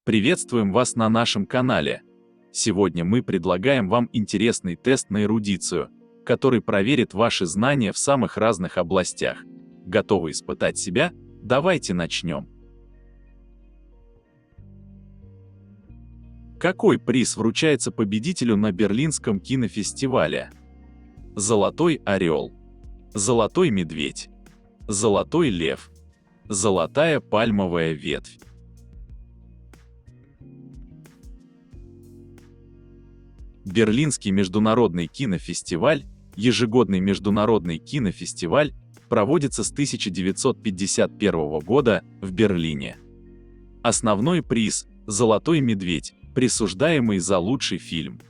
Приветствуем вас на нашем канале. Сегодня мы предлагаем вам интересный тест на эрудицию, который проверит ваши знания в самых разных областях. Готовы испытать себя? Давайте начнем. Какой приз вручается победителю на Берлинском кинофестивале? Золотой орел, золотой медведь, золотой лев, золотая пальмовая ветвь. Берлинский международный кинофестиваль, ежегодный международный кинофестиваль, проводится с 1951 года в Берлине. Основной приз – «Золотой медведь», присуждаемый за лучший фильм.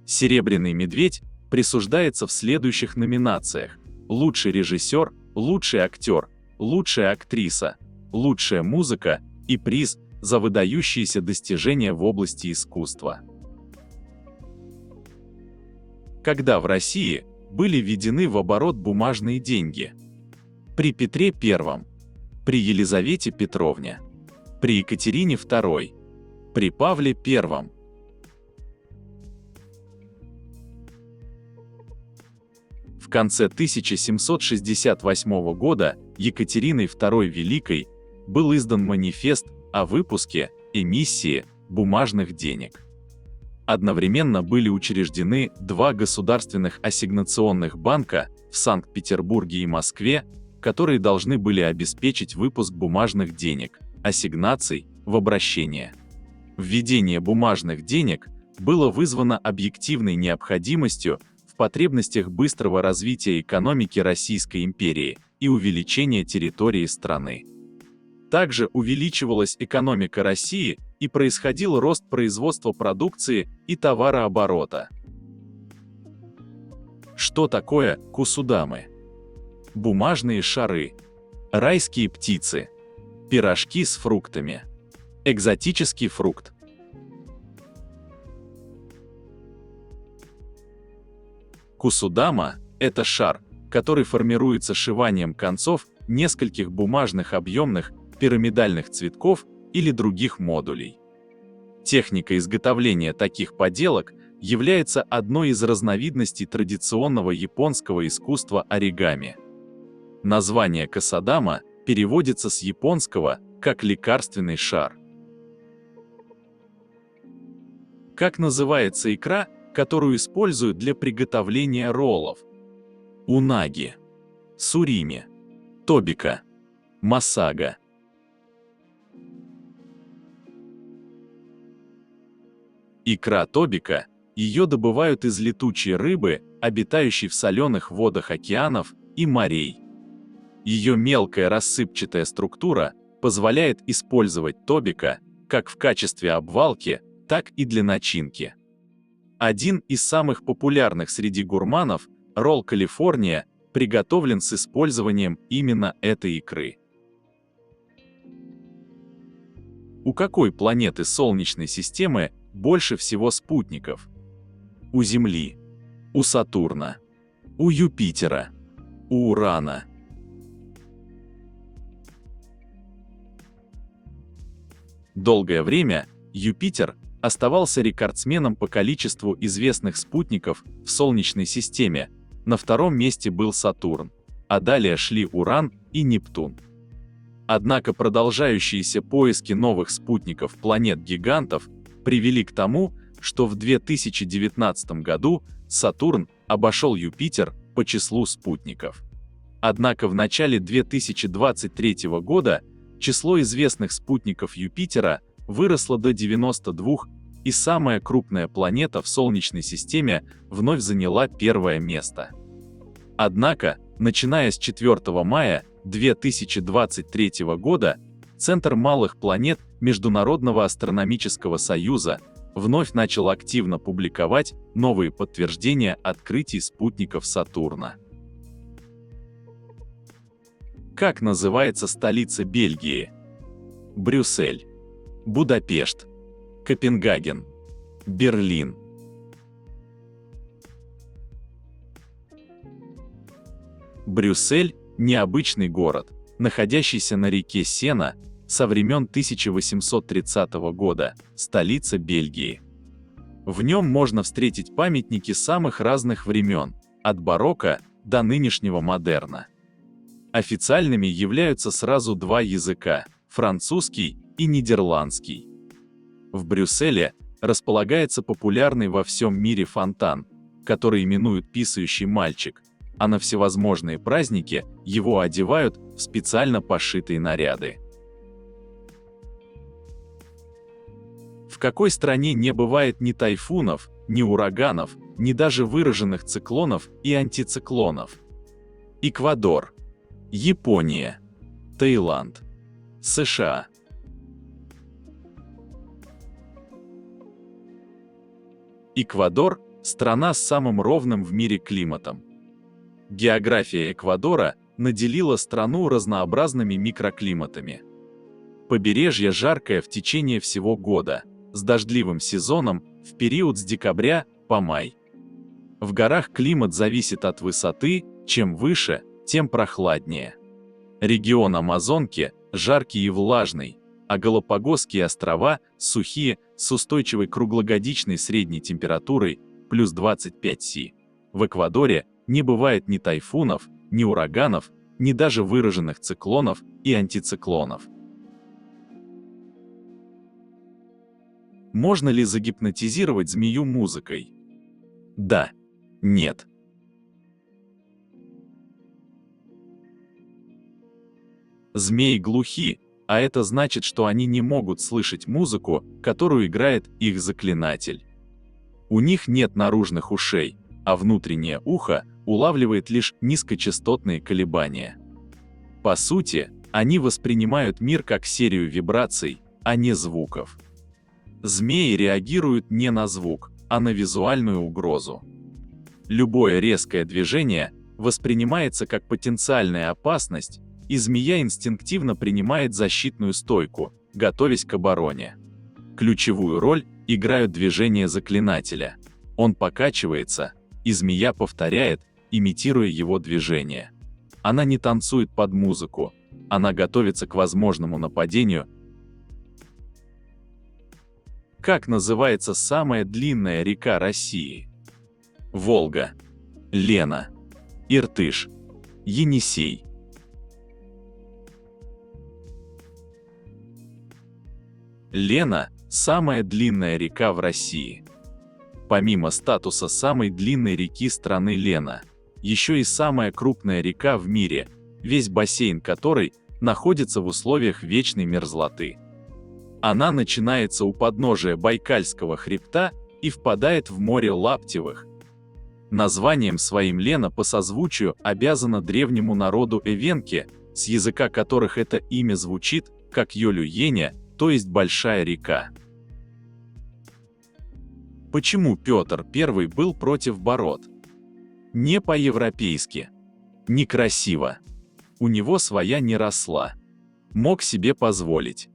«Серебряный медведь» присуждается в следующих номинациях: лучший режиссер, лучший актер, лучшая актриса, лучшая музыка и приз за выдающиеся достижения в области искусства. Когда в России были введены в оборот бумажные деньги? При Петре I, при Елизавете Петровне, при Екатерине II, при Павле I. В конце 1768 года Екатериной II Великой был издан манифест о выпуске, эмиссии бумажных денег. Одновременно были учреждены два государственных ассигнационных банка в Санкт-Петербурге и Москве, которые должны были обеспечить выпуск бумажных денег, ассигнаций, в обращение. Введение бумажных денег было вызвано объективной необходимостью в потребностях быстрого развития экономики Российской империи и увеличения территории страны. Также увеличивалась экономика России и происходил рост производства продукции и товарооборота. Что такое кусудамы? Бумажные шары, райские птицы, пирожки с фруктами, экзотический фрукт. Кусудама – это шар, который формируется сшиванием концов нескольких бумажных объемных пирамидальных цветков или других модулей. Техника изготовления таких поделок является одной из разновидностей традиционного японского искусства оригами. Название косодама переводится с японского как «лекарственный шар». Как называется икра, которую используют для приготовления роллов? Унаги, суриме, тобика, масага. Икра тобика, ее добывают из летучей рыбы, обитающей в соленых водах океанов и морей. Ее мелкая рассыпчатая структура позволяет использовать тобика как в качестве обвалки, так и для начинки. Один из самых популярных среди гурманов, ролл Калифорния, приготовлен с использованием именно этой икры. У какой планеты Солнечной системы больше всего спутников? У Земли, у Сатурна, у Юпитера, у Урана. Долгое время Юпитер оставался рекордсменом по количеству известных спутников в Солнечной системе, на втором месте был Сатурн, а далее шли Уран и Нептун. Однако продолжающиеся поиски новых спутников планет-гигантов привели к тому, что в 2019 году Сатурн обошел Юпитер по числу спутников. Однако в начале 2023 года число известных спутников Юпитера выросло до 92, и самая крупная планета в Солнечной системе вновь заняла первое место. Однако, начиная с 4 мая 2023 года, Центр малых планет Международного астрономического союза вновь начал активно публиковать новые подтверждения открытий спутников Сатурна. Как называется столица Бельгии? Брюссель, Будапешт, Копенгаген, Берлин. Брюссель – необычный город, находящийся на реке Сена, со времен 1830 года, столица Бельгии. В нем можно встретить памятники самых разных времен, от барокко до нынешнего модерна. Официальными являются сразу два языка – французский и нидерландский. В Брюсселе располагается популярный во всем мире фонтан, который именуют «писающий мальчик», а на всевозможные праздники его одевают в специально пошитые наряды. В какой стране не бывает ни тайфунов, ни ураганов, ни даже выраженных циклонов и антициклонов? Эквадор, Япония, Таиланд, США. Эквадор – страна с самым ровным в мире климатом. География Эквадора наделила страну разнообразными микроклиматами. Побережье жаркое в течение всего года, с дождливым сезоном в период с декабря по май. В горах климат зависит от высоты, чем выше, тем прохладнее. Регион Амазонки жаркий и влажный, а Галапагосские острова сухие, с устойчивой круглогодичной средней температурой плюс 25 С. В Эквадоре не бывает ни тайфунов, ни ураганов, ни даже выраженных циклонов и антициклонов. Можно ли загипнотизировать змею музыкой? Да. Нет. Змеи глухи, а это значит, что они не могут слышать музыку, которую играет их заклинатель. У них нет наружных ушей, а внутреннее ухо улавливает лишь низкочастотные колебания. По сути, они воспринимают мир как серию вибраций, а не звуков. Змеи реагируют не на звук, а на визуальную угрозу. Любое резкое движение воспринимается как потенциальная опасность, и змея инстинктивно принимает защитную стойку, готовясь к обороне. Ключевую роль играют движения заклинателя. Он покачивается, и змея повторяет, имитируя его движение. Она не танцует под музыку, она готовится к возможному нападению. Как называется самая длинная река России? Волга, Лена, Иртыш, Енисей. Лена – самая длинная река в России. Помимо статуса самой длинной реки страны Лена, еще и самая крупная река в мире, весь бассейн которой находится в условиях вечной мерзлоты. Она начинается у подножия Байкальского хребта и впадает в море Лаптевых. Названием своим Лена по созвучию обязана древнему народу эвенки, с языка которых это имя звучит как Йолю-Еня, то есть большая река. Почему Петр I был против бород? Не по-европейски. Некрасиво. У него своя не росла. Мог себе позволить.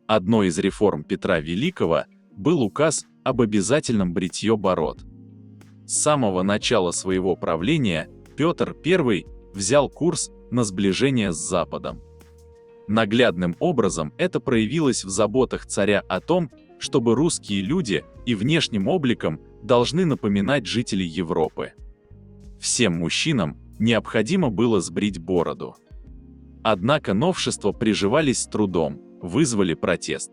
Одной из реформ Петра Великого был указ об обязательном бритье бород. С самого начала своего правления Петр I взял курс на сближение с Западом. Наглядным образом это проявилось в заботах царя о том, чтобы русские люди и внешним обликом должны напоминать жителей Европы. Всем мужчинам необходимо было сбрить бороду. Однако новшества приживались с трудом, вызвали протест.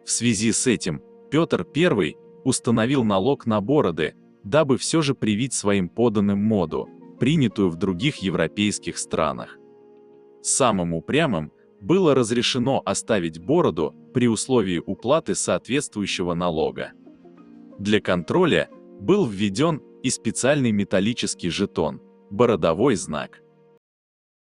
В связи с этим Петр I установил налог на бороды, дабы все же привить своим подданным моду, принятую в других европейских странах. Самым упрямым было разрешено оставить бороду при условии уплаты соответствующего налога. Для контроля был введен и специальный металлический жетон – бородовой знак.